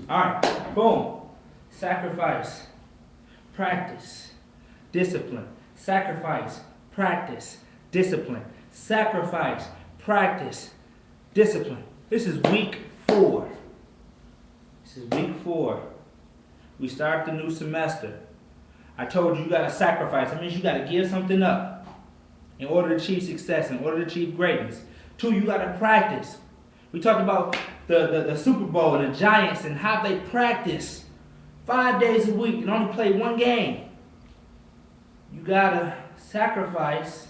All right, boom. Sacrifice, practice, discipline. Sacrifice, practice, discipline. Sacrifice, practice, discipline. This is week 4. This is week 4. We start the new semester. I told you gotta sacrifice. That means you gotta give something up in order to achieve success, in order to achieve greatness. 2, you gotta practice. We talked about the Super Bowl and the Giants and how they practice 5 days a week and only play one game. You gotta sacrifice,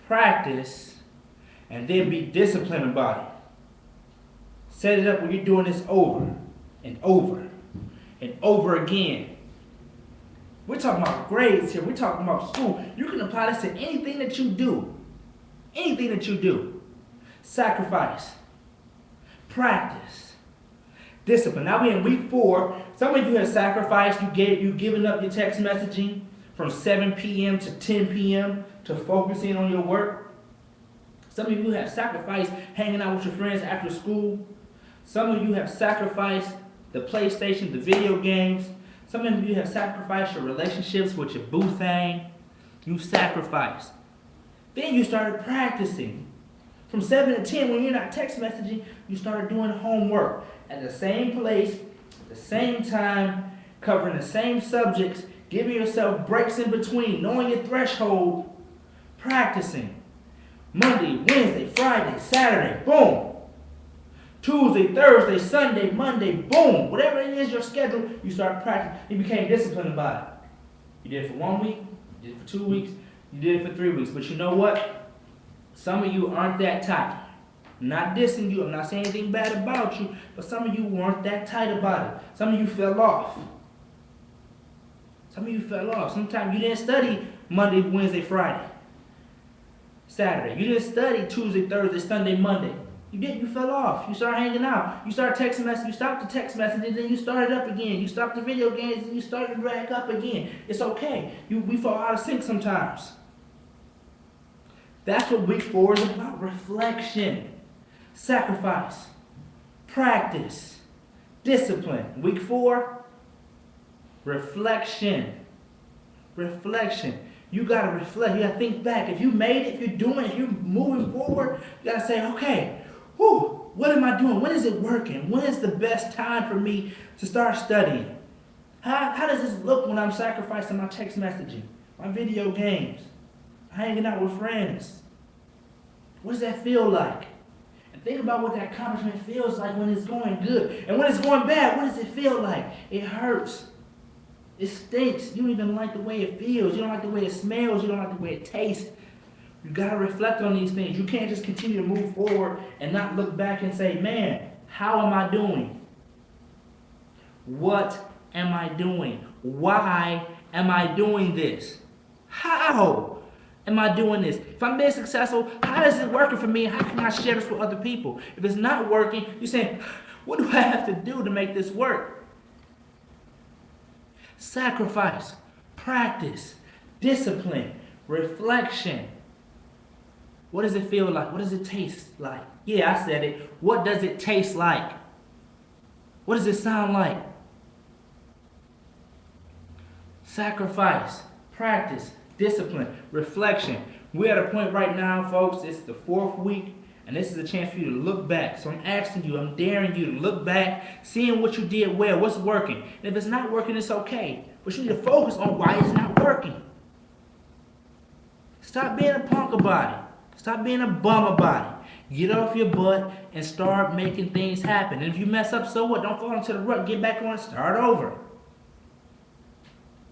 practice, and then be disciplined about it. Set it up where you're doing this over and over and over again. We're talking about grades here. We're talking about school. You can apply this to anything that you do. Anything that you do. Sacrifice. Practice. Discipline. Now we're in week 4. Some of you have sacrificed. You've given up your text messaging from 7 p.m. to 10 p.m. to focusing on your work. Some of you have sacrificed hanging out with your friends after school. Some of you have sacrificed the PlayStation, the video games. Some of you have sacrificed your relationships with your boo thing. You've sacrificed. Then you started practicing. From 7 to 10, when you're not text messaging, you started doing homework at the same place, at the same time, covering the same subjects, giving yourself breaks in between, knowing your threshold, practicing. Monday, Wednesday, Friday, Saturday, boom. Tuesday, Thursday, Sunday, Monday, boom. Whatever it is, your schedule, you start practicing. You became disciplined about it. You did it for 1 week, you did it for 2 weeks, you did it for 3 weeks. But you know what? Some of you aren't that tight. I'm not dissing you, I'm not saying anything bad about you, but some of you weren't that tight about it. Some of you fell off. Some of you fell off. Sometimes you didn't study Monday, Wednesday, Friday, Saturday. You didn't study Tuesday, Thursday, Sunday, Monday. You fell off. You started hanging out. You started texting messages. You stopped the text messages, then you started up again. You stopped the video games, and you started back up again. It's okay. We fall out of sync sometimes. That's what week 4 is about. Reflection, sacrifice, practice, discipline. Week 4, reflection. Reflection. You gotta reflect. You gotta think back. If you made it, if you're doing it, if you're moving forward, you gotta say, okay, what am I doing? When is it working? When is the best time for me to start studying? How does this look when I'm sacrificing my text messaging, my video games, hanging out with friends? What does that feel like? And think about what that accomplishment feels like when it's going good. And when it's going bad, what does it feel like? It hurts. It stinks. You don't even like the way it feels. You don't like the way it smells. You don't like the way it tastes. You got to reflect on these things. You can't just continue to move forward and not look back and say, man, how am I doing? What am I doing? Why am I doing this? How am I doing this? If I'm being successful, how is it working for me? How can I share this with other people? If it's not working, you're saying, what do I have to do to make this work? Sacrifice, practice, discipline, reflection. What does it feel like? What does it taste like? Yeah, I said it. What does it taste like? What does it sound like? Sacrifice, practice, discipline, reflection. We're at a point right now, folks, it's the 4th week, and this is a chance for you to look back. So I'm asking you, I'm daring you to look back, seeing what you did well, what's working. And if it's not working, it's okay. But you need to focus on why it's not working. Stop being a punk about it. Stop being a bum about it. Get off your butt and start making things happen. And if you mess up, so what? Don't fall into the rut. Get back on and start over.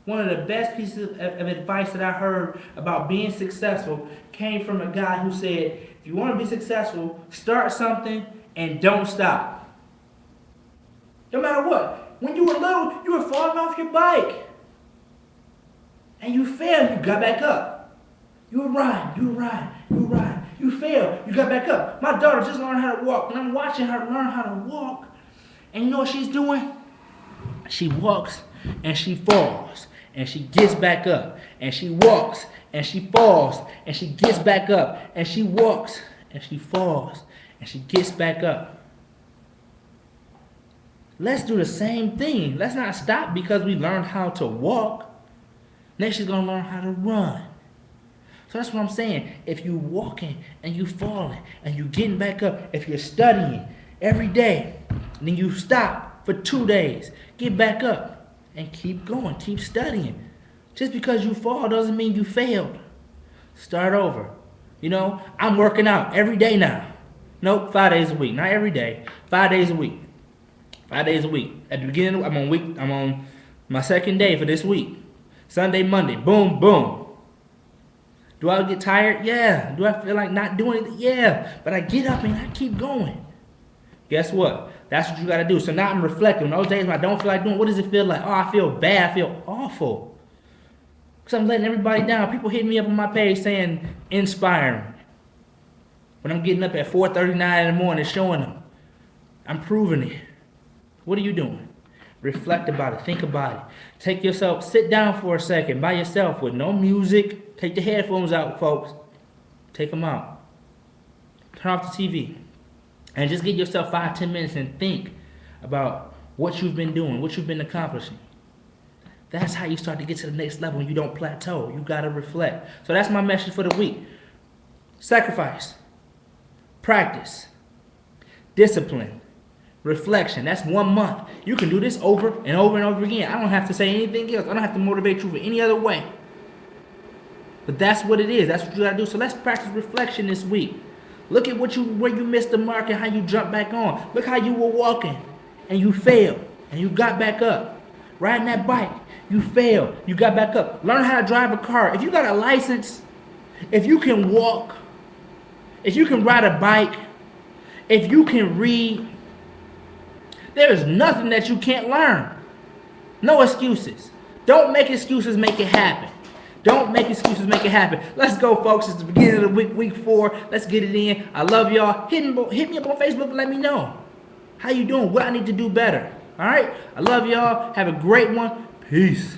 One of the best pieces of advice that I heard about being successful came from a guy who said, if you want to be successful, start something and don't stop. No matter what. When you were little, you were falling off your bike. And you failed, you got back up. You were riding. You failed, you got back up. My daughter just learned how to walk, and I'm watching her learn how to walk. And you know what she's doing? She walks and she falls. And she gets back up. And she walks and she falls. And she gets back up. And she walks and she falls. And she gets back up. Let's do the same thing. Let's not stop because we learned how to walk. Next, you're gonna learn how to run. So that's what I'm saying. If you walking and you falling and you getting back up, if you're studying every day, then you stop for 2 days, get back up and keep going, keep studying. Just because you fall doesn't mean you failed. Start over. You know, I'm working out every day now. Nope, 5 days a week, not every day. 5 days a week. 5 days a week. At the beginning, I'm on my second day for this week. Sunday, Monday, boom, boom. Do I get tired? Yeah. Do I feel like not doing it? Yeah. But I get up and I keep going. Guess what? That's what you got to do. So now I'm reflecting. On those days when I don't feel like doing, what does it feel like? Oh, I feel bad. I feel awful. Because I'm letting everybody down. People hitting me up on my page saying, inspiring. When I'm getting up at 4:39 in the morning showing them. I'm proving it. What are you doing? Reflect about it. Think about it. Sit down for a second by yourself with no music. Take the headphones out, folks. Take them out. Turn off the TV. And just give yourself 5-10 minutes and think about what you've been doing, what you've been accomplishing. That's how you start to get to the next level when you don't plateau. You got to reflect. So that's my message for the week. Sacrifice. Practice. Discipline. Reflection. That's 1 month. You can do this over and over and over again. I don't have to say anything else. I don't have to motivate you for any other way. But that's what it is. That's what you gotta do. So let's practice reflection this week. Look at where you missed the mark and how you jumped back on. Look how you were walking and you failed and you got back up. Riding that bike, you failed, you got back up. Learn how to drive a car. If you got a license, if you can walk, if you can ride a bike, if you can read, there is nothing that you can't learn. No excuses. Don't make excuses, make it happen. Don't make excuses, make it happen. Let's go, folks. It's the beginning of the week 4. Let's get it in. I love y'all. Hit me up on Facebook and let me know. How you doing? What I need to do better. All right? I love y'all. Have a great one. Peace.